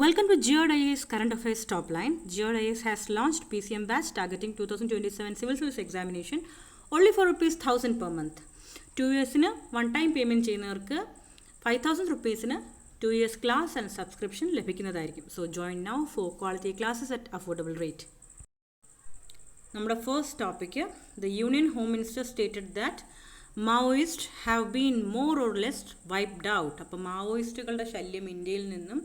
Welcome to GeoIAS Current Affairs Top Line. GeoIAS has launched PCM batch targeting 2027 Civil Service examination only for ₹1,000 per month. 2 yearsന് one time payment ചെയ്യുന്നവർക്ക് ₹5,000 2 years class and subscription ലഭിക്കുന്നതായിരിക്കും. So join now for quality classes at affordable rate. നമ്മുടെ first topic, the Union Home Minister stated that Maoists have been more or less wiped out. അപ്പോൾ മാവോയിസ്റ്റുകളുടെ ശല്യം ഇന്ത്യയിൽ നിന്നും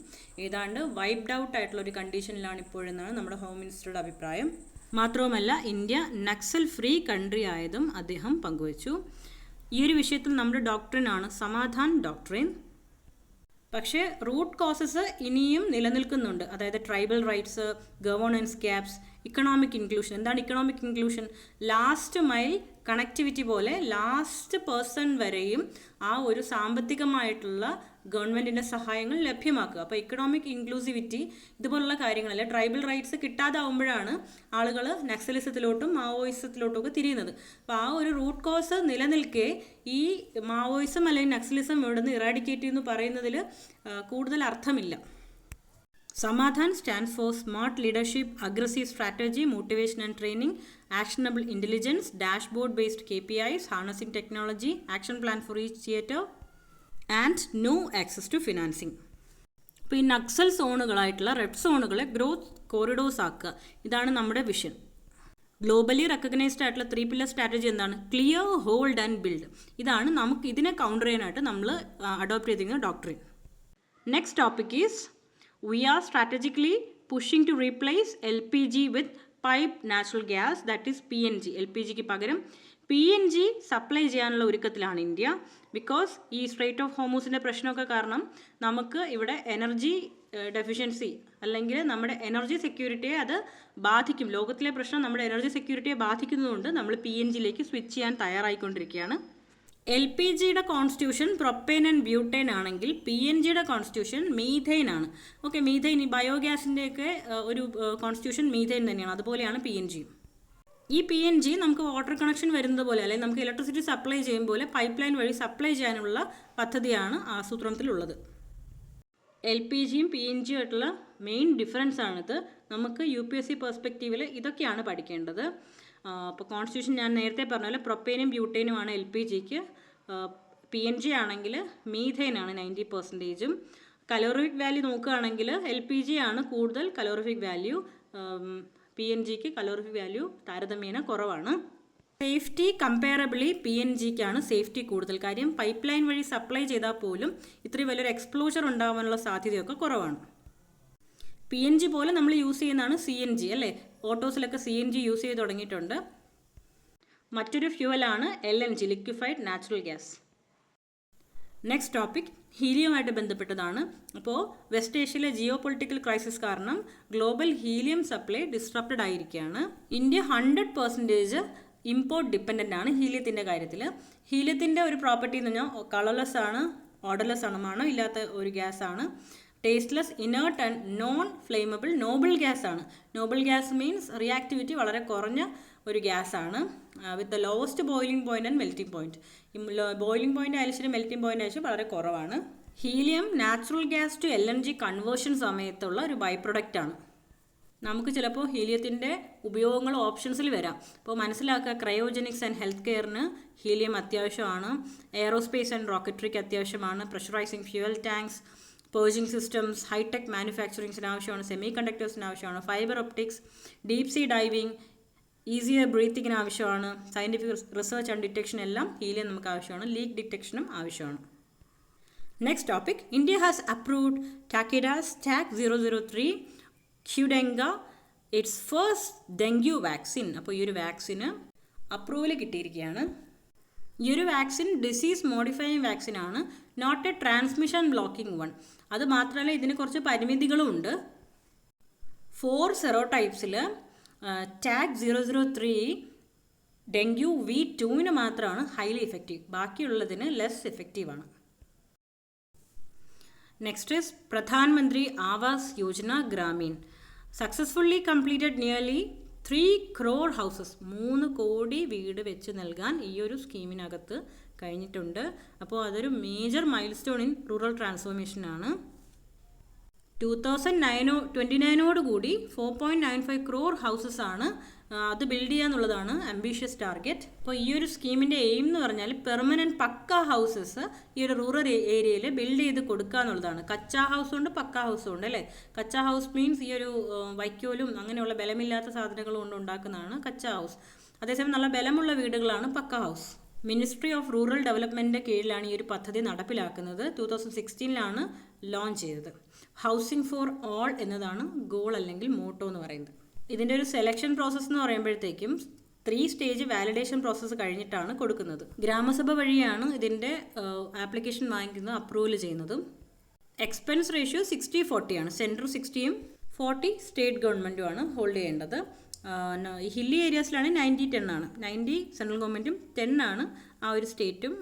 ഏതാണ്ട് wiped out ആയിട്ടുള്ള ഒരു കണ്ടീഷനിലാണ് ഇപ്പോഴെന്നാണ് നമ്മുടെ ഹോം മിനിസ്റ്ററുടെ അഭിപ്രായം. മാത്രവുമല്ല ഇന്ത്യ നക്സൽ ഫ്രീ കൺട്രി ആയതും അദ്ദേഹം പങ്കുവച്ചു. ഈ ഒരു വിഷയത്തിൽ നമ്മുടെ ഡോക്ട്രിനാണ് സമാധാൻ ഡോക്ട്രിൻ. പക്ഷേ റൂട്ട് കോസസ് ഇനിയും നിലനിൽക്കുന്നുണ്ട്. അതായത് tribal rights, governance gaps, economic inclusion. എന്താണ് economic inclusion? Last mile connectivity പോലെ ലാസ്റ്റ് പേഴ്സൺ വരെയും ആ ഒരു സാമ്പത്തികമായിട്ടുള്ള ഗവൺമെൻറ്റിൻ്റെ സഹായങ്ങൾ ലഭ്യമാക്കുക. അപ്പോൾ ഇക്കണോമിക് ഇൻക്ലൂസിവിറ്റി ഇതുപോലുള്ള കാര്യങ്ങളല്ല. ട്രൈബൽ റൈറ്റ്സ് കിട്ടാതാവുമ്പോഴാണ് ആളുകൾ നക്സലിസത്തിലോട്ടും മാവോയിസത്തിലോട്ടും ഒക്കെ തിരിയുന്നത്. അപ്പോൾ ആ ഒരു റൂട്ട് കോസ് നിലനിൽക്കെ ഈ മാവോയിസം അല്ലെങ്കിൽ നക്സലിസം ഇവിടെ നിന്ന് ഇറാഡിക്കേറ്റ് എന്ന് പറയുന്നതിൽ കൂടുതൽ അർത്ഥമില്ല. Samadhan stands for Smart Leadership, Aggressive Strategy, Motivation and Training, Actionable Intelligence, Dashboard-based KPIs, Harnessing Technology, Action Plan for each theatre, and No Access to Financing. ഇപ്പോൾ ഈ നക്സൽ സോണുകളായിട്ടുള്ള റെഡ് സോണുകളെ ഗ്രോത്ത് കോറിഡോഴ്സ് ആക്കുക, ഇതാണ് നമ്മുടെ വിഷൻ. ഗ്ലോബലി റെക്കഗ്നൈസ്ഡ് ആയിട്ടുള്ള 3 pillar strategy എന്താണ്? Clear, hold and build. ഇതാണ് നമുക്ക് ഇതിനെ കൗണ്ടർ ചെയ്യാനായിട്ട് നമ്മൾ അഡോപ്റ്റ് ചെയ്തിരിക്കുന്ന doctrine. Next topic is we are strategically pushing to replace LPG with piped natural gas, that is PNG. LPGക്ക് പകരം PNG സപ്ലൈ ചെയ്യാനുള്ള ഒരുക്കത്തിലാണ് ഇന്ത്യ. ബിക്കോസ് ഈ സ്ട്രേറ്റ് ഓഫ് ഹോർമൂസിൻ്റെ പ്രശ്നമൊക്കെ കാരണം നമുക്ക് ഇവിടെ എനർജി ഡെഫിഷ്യൻസി അല്ലെങ്കിൽ നമ്മുടെ എനർജി സെക്യൂരിറ്റിയെ അത് ബാധിക്കും. ലോകത്തിലെ പ്രശ്നം നമ്മുടെ എനർജി സെക്യൂരിറ്റിയെ ബാധിക്കുന്നതുകൊണ്ട് നമ്മൾ PNGയിലേക്ക് സ്വിച്ച് ചെയ്യാൻ തയ്യാറായിക്കൊണ്ടിരിക്കുകയാണ്. LPGയുടെ കോൺസ്റ്റിറ്റ്യൂഷൻ പ്രൊപ്പൈൻ ആൻഡ് ബ്യൂട്ടൈൻ ആണെങ്കിൽ PNGയുടെ കോൺസ്റ്റിറ്റ്യൂഷൻ മീഥൈൻ ആണ്. ഓക്കെ, മീഥൈൻ ഈ ബയോഗ്യാസിൻ്റെയൊക്കെ ഒരു കോൺസ്റ്റിറ്റ്യൂഷൻ മീഥൈൻ തന്നെയാണ്. അതുപോലെയാണ് PNG. ഈ PNG നമുക്ക് വാട്ടർ കണക്ഷൻ വരുന്നത് പോലെ അല്ലെങ്കിൽ നമുക്ക് ഇലക്ട്രിസിറ്റി സപ്ലൈ ചെയ്യും പോലെ പൈപ്പ് ലൈൻ വഴി സപ്ലൈ ചെയ്യാനുള്ള പദ്ധതിയാണ് ആസൂത്രണത്തിലുള്ളത്. LPGയും PNGയും ആയിട്ടുള്ള മെയിൻ ഡിഫറൻസ് ആണിത്. നമുക്ക് UPSC പെർസ്പെക്റ്റീവിൽ ഇതൊക്കെയാണ് പഠിക്കേണ്ടത്. അപ്പോൾ കോൺസ്റ്റിറ്റ്യൂഷൻ ഞാൻ നേരത്തെ പറഞ്ഞ പോലെ പ്രൊപ്പൈനും ബ്യൂട്ടൈനുമാണ് LPGക്ക്. PNG ആണെങ്കിൽ മീഥൈനാണ് 90%. കലോറിഫിക് വാല്യൂ നോക്കുകയാണെങ്കിൽ LPG ആണ് കൂടുതൽ കലോറിഫിക് വാല്യൂ. PNGക്ക് കലോറിഫിക് വാല്യൂ താരതമ്യേന കുറവാണ്. സേഫ്റ്റി കമ്പയറബിളി PNGക്കാണ് സേഫ്റ്റി കൂടുതൽ. കാര്യം പൈപ്പ് ലൈൻ വഴി സപ്ലൈ ചെയ്താൽ പോലും ഇത്രയും വലിയൊരു എക്സ്പ്ലോഷർ ഉണ്ടാകാനുള്ള സാധ്യതയൊക്കെ കുറവാണ്. PNG പോലെ നമ്മൾ യൂസ് ചെയ്യുന്നതാണ് CNG അല്ലേ? ഓട്ടോസിലൊക്കെ CNG യൂസ് ചെയ്ത് തുടങ്ങിയിട്ടുണ്ട്. മറ്റൊരു ഫ്യൂവലാണ് LNG, liquefied natural gas. Next topic ഹീലിയവുമായിട്ട് ബന്ധപ്പെട്ടതാണ്. അപ്പോൾ വെസ്റ്റ് ഏഷ്യയിലെ ജിയോ പൊളിറ്റിക്കൽ ക്രൈസിസ് കാരണം ഗ്ലോബൽ ഹീലിയം സപ്ലൈ ഡിസ്ട്രപ്റ്റഡ് ആയിരിക്കുകയാണ്. ഇന്ത്യ 100% ഇമ്പോർട്ട് ഡിപ്പെൻഡൻ്റ് ആണ് ഹീലിയത്തിൻ്റെ കാര്യത്തിൽ. ഹീലിയത്തിൻ്റെ ഒരു പ്രോപ്പർട്ടി എന്ന് പറഞ്ഞാൽ കളർലെസ് ആണ്, ഓർഡർലെസ് ആണ്, മണം ഇല്ലാത്ത ഒരു ഗ്യാസ് ആണ്. Tasteless, inert and non flammable, noble gas ആണ്. നോബിൾ ഗ്യാസ് മീൻസ് റിയാക്ടിവിറ്റി വളരെ കുറഞ്ഞ ഒരു ഗ്യാസ് ആണ്. With the lowest boiling point and melting point. Boiling point ആയാലും ശരി, മെൽറ്റിംഗ് പോയിന്റ് ആയാലും വളരെ കുറവാണ്. Helium natural gas to LNG conversion സമയത്തുള്ള ഒരു ബൈ പ്രൊഡക്റ്റ് ആണ്. നമുക്ക് ചിലപ്പോൾ ഹീലിയത്തിൻ്റെ ഉപയോഗങ്ങൾ ഓപ്ഷൻസിൽ വരാം. അപ്പോൾ മനസ്സിലാക്കുക, ക്രയോജനിക്സ് ആൻഡ് ഹെൽത്ത് കെയറിന് ഹീലിയം അത്യാവശ്യമാണ്. എയറോസ്പേസ് ആൻഡ് റോക്കറ്ററിക്ക് അത്യാവശ്യമാണ്. Pressurizing fuel tanks, purging systems, high tech മാനുഫാക്ചറിങ്സിന് ആവശ്യമാണ്. സെമി കണ്ടക്ടേഴ്സിന് ആവശ്യമാണ്. Fibre optics, deep sea diving, easier ബ്രീത്തിങ്ങിന് ആവശ്യമാണ്. സയൻറ്റിഫിക് റിസർച്ച് ആൻഡ് ഡിറ്റക്ഷൻ എല്ലാം ഹീലിയം നമുക്ക് ആവശ്യമാണ്. ലീക്ക് ഡിറ്റക്ഷനും ആവശ്യമാണ്. Next topic, India has approved Takeda's TAC-003 Qdenga its first dengue vaccine. അപ്പോൾ ഈ ഒരു വാക്സിന് അപ്രൂവൽ കിട്ടിയിരിക്കുകയാണ്. ഈ ഒരു വാക്സിൻ ഡിസീസ് മോഡിഫയിങ് വാക്സിൻ ആണ്, not A transmission blocking one. അത് മാത്രമല്ല ഇതിന് കുറച്ച് പരിമിതികളും ഉണ്ട്. 4 സെറോടൈപ്സിൽ TAC-003 ഡെങ്കു V2 മാത്രമാണ് ഹൈലി എഫക്റ്റീവ്. ബാക്കിയുള്ളതിന് ലെസ് എഫക്റ്റീവാണ്. Next is Pradhan Mantri Awas Yojana Gramin. Successfully completed nearly 3 crore houses. 3 കോടി വീട് വെച്ച് നൽകാൻ ഈ ഒരു സ്കീമിനകത്ത് കഴിഞ്ഞിട്ടുണ്ട്. അപ്പോൾ അതൊരു major mile stone in rural transformation ആണ്. 2029 കൂടി 4.95 crore ഹൗസസ് ആണ് അത് ബിൽഡ് ചെയ്യുക എന്നുള്ളതാണ് അംബീഷ്യസ് ടാർഗറ്റ്. അപ്പോൾ ഈ ഒരു സ്കീമിൻ്റെ എയിം എന്ന് പറഞ്ഞാൽ പെർമനൻറ്റ് പക്ക ഹൗസസ് ഈ ഒരു റൂറൽ ഏരിയയിൽ ബിൽഡ് ചെയ്ത് കൊടുക്കുക എന്നുള്ളതാണ്. കച്ചാ ഹൗസും ഉണ്ട്, പക്ക ഹൗസും ഉണ്ട് അല്ലേ. കച്ചാ ഹൗസ് മീൻസ് ഈ ഒരു വൈക്കോലും അങ്ങനെയുള്ള ബലമില്ലാത്ത സാധനങ്ങൾ കൊണ്ട് ഉണ്ടാക്കുന്നതാണ് കച്ചാ ഹൗസ്. അതേസമയം നല്ല ബലമുള്ള വീടുകളാണ് പക്ക ഹൗസ്. മിനിസ്ട്രി ഓഫ് റൂറൽ ഡെവലപ്മെൻറ്റിൻ്റെ കീഴിലാണ് ഈ ഒരു പദ്ധതി നടപ്പിലാക്കുന്നത്. 2016 ലോഞ്ച് ചെയ്തത്. ഹൗസിംഗ് ഫോർ ഓൾ എന്നതാണ് ഗോൾ അല്ലെങ്കിൽ മോട്ടോ എന്ന് പറയുന്നത്. ഇതിൻ്റെ ഒരു സെലക്ഷൻ പ്രോസസ്സ് എന്ന് പറയുമ്പോഴത്തേക്കും 3 സ്റ്റേജ് വാലിഡേഷൻ പ്രോസസ്സ് കഴിഞ്ഞിട്ടാണ് കൊടുക്കുന്നത്. ഗ്രാമസഭ വഴിയാണ് ഇതിൻ്റെ ആപ്ലിക്കേഷൻ വാങ്ങിക്കുന്നത്, അപ്രൂവൽ ചെയ്യുന്നതും. എക്സ്പെൻസ് റേഷ്യോ 60-40 ആണ്. സെൻട്രൽ 60ഉം 40 സ്റ്റേറ്റ് ഗവൺമെൻറ്റുമാണ് ഹോൾഡ് ചെയ്യേണ്ടത്. ഹില്ലി ഏരിയാസിലാണ് 90-10 ആണ്. 90 സെൻട്രൽ ഗവൺമെൻറ്റും 10 ആണ് ആ ഒരു സ്റ്റേറ്റും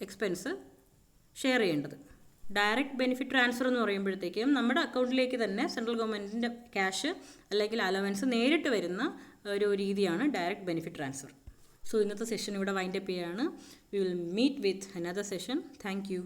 എക്സ്പെൻസ് ഷെയർ ചെയ്യേണ്ടത്. ഡയറക്റ്റ് ബെനിഫിറ്റ് ട്രാൻസ്ഫർ എന്ന് പറയുമ്പോഴത്തേക്കും നമ്മുടെ അക്കൗണ്ടിലേക്ക് തന്നെ സെൻട്രൽ ഗവൺമെൻറ്റിൻ്റെ ക്യാഷ് അല്ലെങ്കിൽ അലവൻസ് നേരിട്ട് വരുന്ന ഒരു രീതിയാണ് ഡയറക്റ്റ് ബെനിഫിറ്റ് ട്രാൻസ്ഫർ. സോ ഇന്നത്തെ സെഷൻ ഇവിടെ വൈൻഡപ്പ് ചെയ്യുകയാണ്. We will meet with another session. Thank U.